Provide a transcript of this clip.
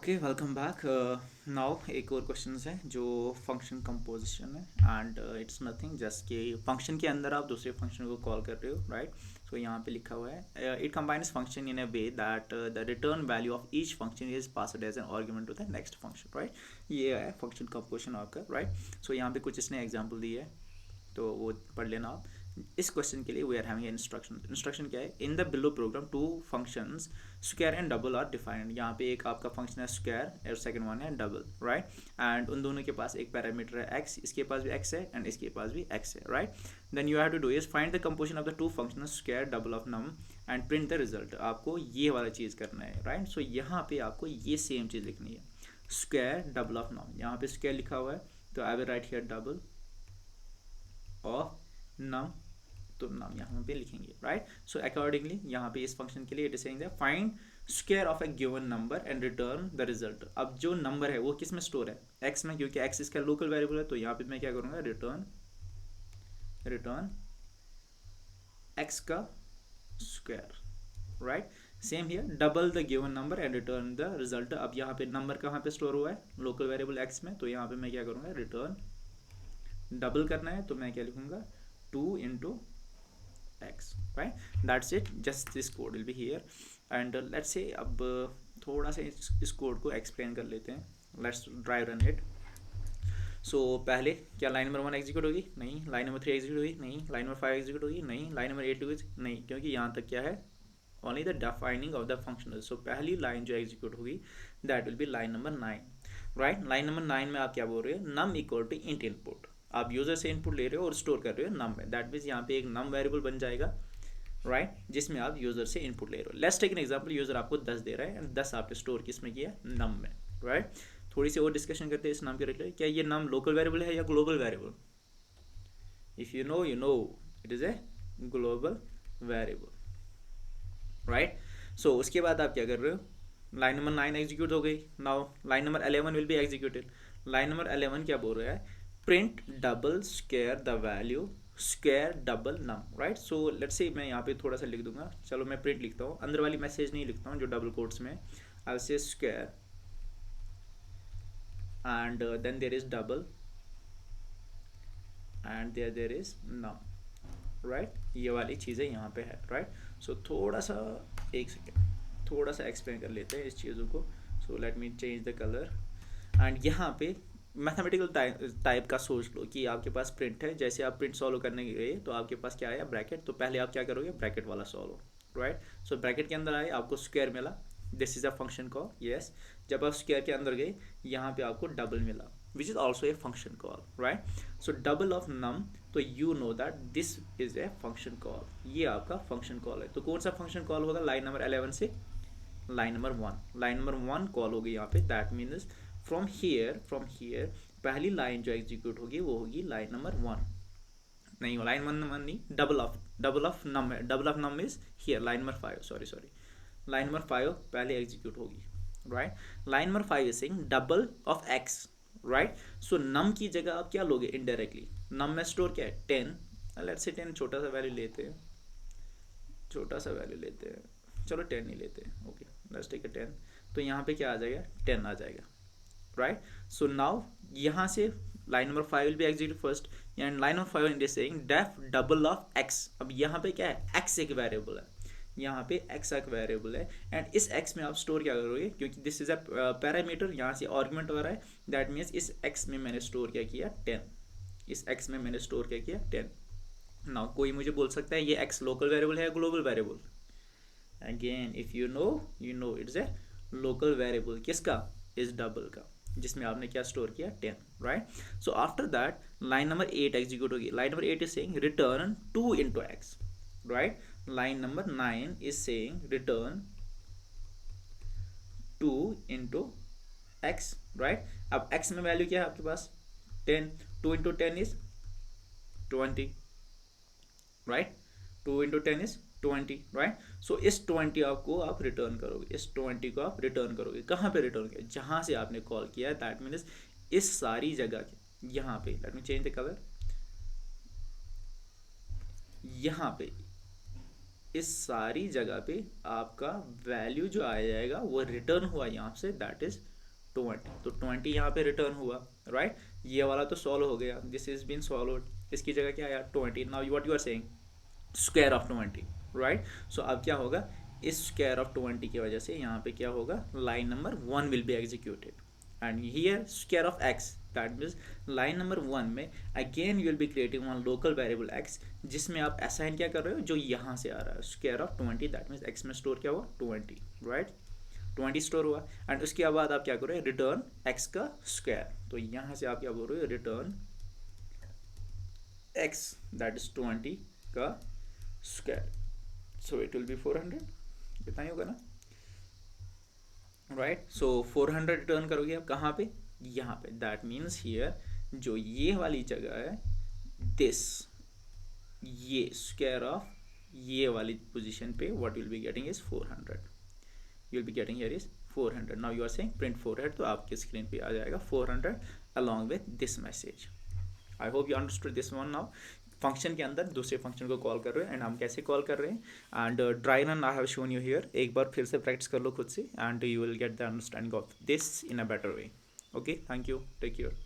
Okay, welcome back. Now एक और question है जो फंक्शन कंपोजिशन है एंड इट्स नथिंग जस्ट कि फंक्शन के अंदर आप दूसरे फंक्शन को कॉल कर रहे हो, राइट। सो यहाँ पे लिखा हुआ है it combines function in a way that the return value of each function is passed as an argument to the next function, right. ये है फंक्शन कंपोजिशन आपका, राइट। सो यहाँ पे कुछ इसने एग्जाम्पल दिए है तो वो पढ़ लेना आप। इस क्वेश्चन के लिए वी आर हैविंग इंस्ट्रक्शन क्या है, in the below program two functions square and double are defined. यहाँ पे एक आपका फंक्शन है स्क्वायर और सेकंड वन है डबल, राइट। एंड उन दोनों के पास एक पैरामीटर है एक्स, इसके पास भी एक्स है एंड इसके पास भी एक्स है, right. Then you have to do is find the composition of the two function square double of num and print the result. आपको ये वाला चीज़ करना है, राइट। सो यहाँ पे आपको ये सेम चीज़ लिखनी है, स्क्वायर डबल ऑफ नम। यहाँ पे स्क्वायर लिखा हुआ है तो I will write here double of num, तो नाम यहाँ पे लिखेंगे, राइट। सो अकॉर्डिंगली यहाँ पे इस फंक्शन के लिए it is saying that find square of a given number and return the result. अब जो नंबर है वो किस में स्टोर है, एक्स में, क्योंकि एक्स इसका लोकल वेरिएबल है। तो यहाँ पे मैं क्या करूँगा, रिटर्न एक्स का square, right. Same here double the given number and return the result. अब यहाँ पे नंबर कहाँ पे स्टोर हुआ है, लोकल वेरिएबल एक्स में। तो यहाँ पे मैं क्या करूँगा, रिटर्न डबल करना है तो मैं क्या लिखूँगा, 2 × x, right? That's it. Just this code will be here and let's say अब थोड़ा सा इस कोड को एक्सप्लेन कर लेते हैं। Let's try run it. So पहले क्या लाइन नंबर 1 एग्जीक्यूट होगी, नहीं। लाइन नंबर 3 एग्जीक्यूट होगी, नहीं। लाइन नंबर 5 एग्जीक्यूट होगी, नहीं। लाइन नंबर 8 होगी, नहीं, क्योंकि यहाँ तक क्या है, only the defining of the functional. So पहली लाइन जो एग्जीक्यूट होगी that will be line number 9, right. Line number 9 में आप क्या बोल रहे हो, num equal to int input. आप यूजर से इनपुट ले रहे हो और स्टोर कर रहे हो नम में, दैट मीन्स यहाँ पे एक नम वेरिएबल बन जाएगा, राइट, जिसमें आप यूजर से इनपुट ले रहे हो। Let's take an example, user आपको 10 दे रहा है एंड 10 आपने स्टोर किसमें किया, नम में, राइट। थोड़ी सी और डिस्कशन करते हैं इस नाम के रिलेटेड। क्या ये नम लोकल वेरिएबल है या global variable? If you know, it is a global variable, right. So उसके बाद आप क्या कर रहे हो, लाइन नंबर 9 एग्जीक्यूट हो गई। Now line number 11 will be executed. Line number 11 क्या बोल रहा है, print double square the value square double num, right. So let's say मैं यहाँ पे थोड़ा सा लिख दूंगा, चलो मैं प्रिंट लिखता हूँ, अंदर वाली मैसेज नहीं लिखता हूँ जो डबल कोट्स में। I will say square and then there is double and there is num, right. ये वाली चीज़ें यहाँ पे है, राइट। सो थोड़ा सा, एक सेकेंड, थोड़ा सा एक्सप्लेन कर लेते हैं इस चीज़ों को। So let me change the colour and यहाँ पे मैथमेटिकल टाइप का सोच लो कि आपके पास प्रिंट है। जैसे आप प्रिंट सॉल्व करने गए तो आपके पास क्या आया, ब्रैकेट। तो पहले आप क्या करोगे, ब्रैकेट वाला सॉल्व, राइट। सो ब्रैकेट के अंदर आए, आपको स्क्वायर मिला, this is a function call, yes. जब आप स्क्वायर के अंदर गए, यहाँ पे आपको डबल मिला, which is also a function call, right. So double of num, तो you know that this is a function call, ये आपका फंक्शन कॉल है। तो कौन सा फंक्शन कॉल होगा, लाइन नंबर 11 से line number 1, line number 1 call होगी यहाँ पे। दैट मीन्स फ्रॉम हियर पहली लाइन जो एग्जीक्यूट होगी वो होगी लाइन नंबर 1, नहीं लाइन नंबर नहीं, डबल ऑफ नम है। Double of num is here line number 5, sorry, line number 5 पहले एग्जीक्यूट होगी, right. Line number 5 is saying double of x, right. So num की जगह आप क्या लोगे, इनडायरेक्टली नम में स्टोर क्या है, 10। लेट्स से 10 छोटा सा वैल्यू लेते हैं, चलो 10 नहीं लेते, ओके, लेट्स टेक 10। तो यहाँ पे क्या आ जाएगा, 10 आ जाएगा, राइट। सो नाउ यहाँ से line number 5 will be execute first and line number 5 it is saying def double of x. अब यहाँ पे क्या है, एक्स एक वेरिएबल है, यहाँ पे एक्स एक वेरिएबल है एंड इस एक्स में आप स्टोर क्या करोगे, क्योंकि दिस इज अ पैरामीटर, यहाँ से आर्गुमेंट हो रहा है, दैट मीन्स इस एक्स में मैंने स्टोर क्या किया, 10। इस एक्स में मैंने स्टोर क्या किया, 10। नाउ कोई मुझे बोल सकता है ये एक्स लोकल वेरिएबल है या global variable? Again if you no it's a local variable, किसका, इस डबल का, जिसमें आपने क्या स्टोर किया, 10, right. So after that line number 8 execute होगी। Line number 8 is saying return 2 × x, right. Line number 9 is saying return 2 × x, right. अब x में वैल्यू क्या है आपके पास, 10, 2 × 10 is 20, right. 2 × 10 is 20, right. So इस 20 आपको आप रिटर्न करोगे, इस 20 को आप रिटर्न करोगे, कहाँ पे रिटर्न किया, जहाँ से आपने कॉल किया है, दैट मीन्स इस सारी जगह के यहाँ पे, let me change the colour, यहाँ पे इस सारी जगह पे आपका वैल्यू जो आ जाएगा वो रिटर्न हुआ यहाँ से, दैट इज 20, तो 20 यहाँ पे रिटर्न हुआ, राइट। ये वाला तो सॉल्व हो गया, दिस इज बीन सॉल्व। इसकी जगह क्या आया 20, now what you are saying square of 20, right. So अब क्या होगा, इस स्क्वायर ऑफ 20 की वजह से यहाँ पे क्या होगा, line number 1 will be executed and here square of x, that means line number 1 में again you will be creating one local variable x, जिसमें आप असाइन क्या कर रहे हो, जो यहाँ से आ रहा है square of 20, that means x में स्टोर क्या हुआ 20, राइट। 20 स्टोर हुआ एंड उसके बाद आप क्या करो, रिटर्न x का स्क्वायर, तो यहाँ से आप क्या बोल रहे हो, रिटर्न x दैट इज 20 का square, so it will be 400, इतना ही होगा ना, राइट। सो 400 रिटर्न करोगे आप कहाँ पे, यहाँ पे, दैट मीन्स हियर जो ये वाली जगह है, दिस, ये स्क्वायर ऑफ ये वाली पोजीशन पे what will be getting is 400, you will be getting here is 400। Now you are saying print 400, तो आपके स्क्रीन पे आ जाएगा 400 along with this message. I hope you understood this one. Now function के अंदर दूसरे फंक्शन को कॉल कर रहे हैं एंड हम कैसे कॉल कर रहे हैं, and dry run I have shown you here, एक बार फिर से प्रैक्टिस कर लो खुद से and you will get the understanding of this in a better way. Okay, thank you, take care.